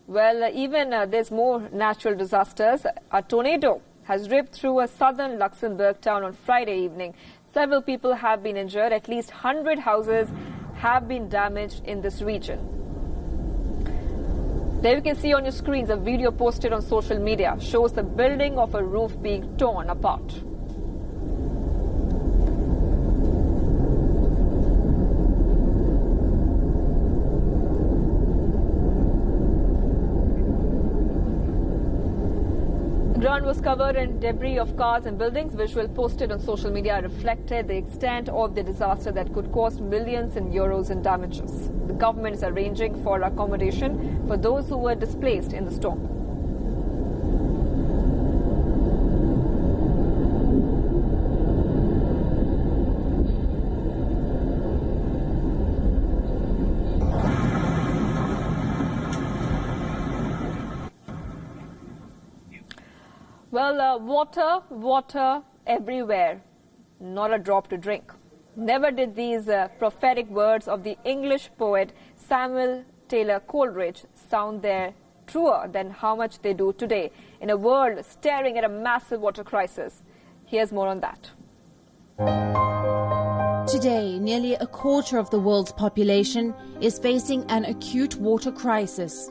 Well, even there's more natural disasters. A tornado has ripped through a southern Luxembourg town on Friday evening. Several people have been injured. At least 100 houses have been damaged in this region. There you can see on your screens a video posted on social media shows the building of a roof being torn apart. The ground was covered in debris of cars and buildings. Visual posted on social media reflected the extent of the disaster that could cost millions in euros in damages. The government is arranging for accommodation for those who were displaced in the storm. Well, water everywhere, not a drop to drink. Never did these prophetic words of the English poet Samuel Taylor Coleridge sound there truer than how much they do today in a world staring at a massive water crisis. Here's more on that. Today, nearly a quarter of the world's population is facing an acute water crisis.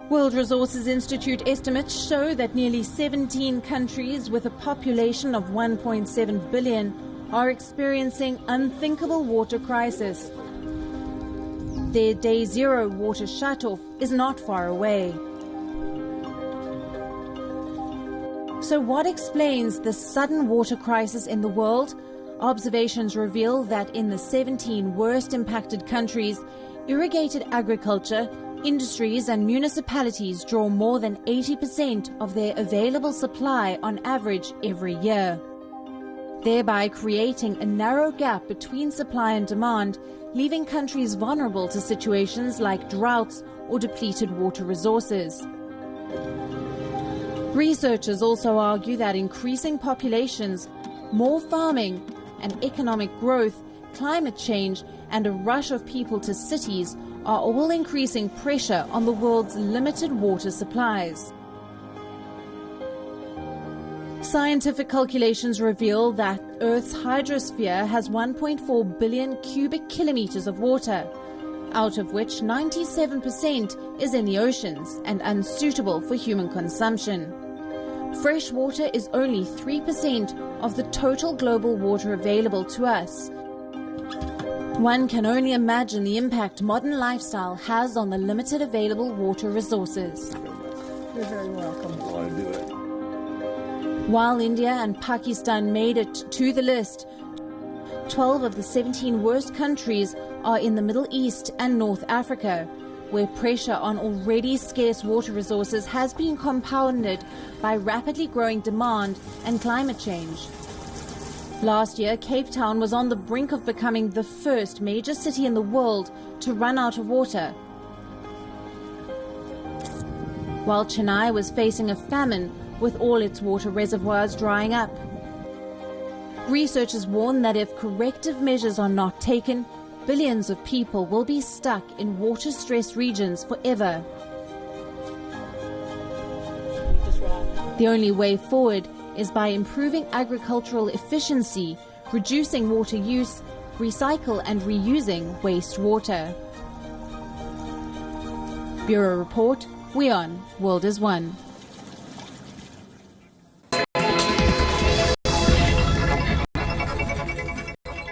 World Resources Institute estimates show that nearly 17 countries with a population of 1.7 billion are experiencing unthinkable water crisis. Their day zero water shutoff is not far away. So what explains the sudden water crisis in the world? Observations reveal that in the 17 worst impacted countries, irrigated agriculture, industries and municipalities draw more than 80% of their available supply on average every year, thereby creating a narrow gap between supply and demand, leaving countries vulnerable to situations like droughts or depleted water resources. Researchers also argue that increasing populations, more farming and economic growth, climate change and a rush of people to cities are all increasing pressure on the world's limited water supplies. Scientific calculations reveal that Earth's hydrosphere has 1.4 billion cubic kilometers of water, out of which 97% is in the oceans and unsuitable for human consumption. Fresh water is only 3% of the total global water available to us. One can only imagine the impact modern lifestyle has on the limited available water resources. You're very welcome. I do it. While India and Pakistan made it to the list, 12 of the 17 worst countries are in the Middle East and North Africa, where pressure on already scarce water resources has been compounded by rapidly growing demand and climate change. Last year, Cape Town was on the brink of becoming the first major city in the world to run out of water, while Chennai was facing a famine with all its water reservoirs drying up. Researchers warn that if corrective measures are not taken, billions of people will be stuck in water-stressed regions forever. The only way forward is by improving agricultural efficiency, reducing water use, recycle and reusing wastewater. Bureau Report, WION, World is One.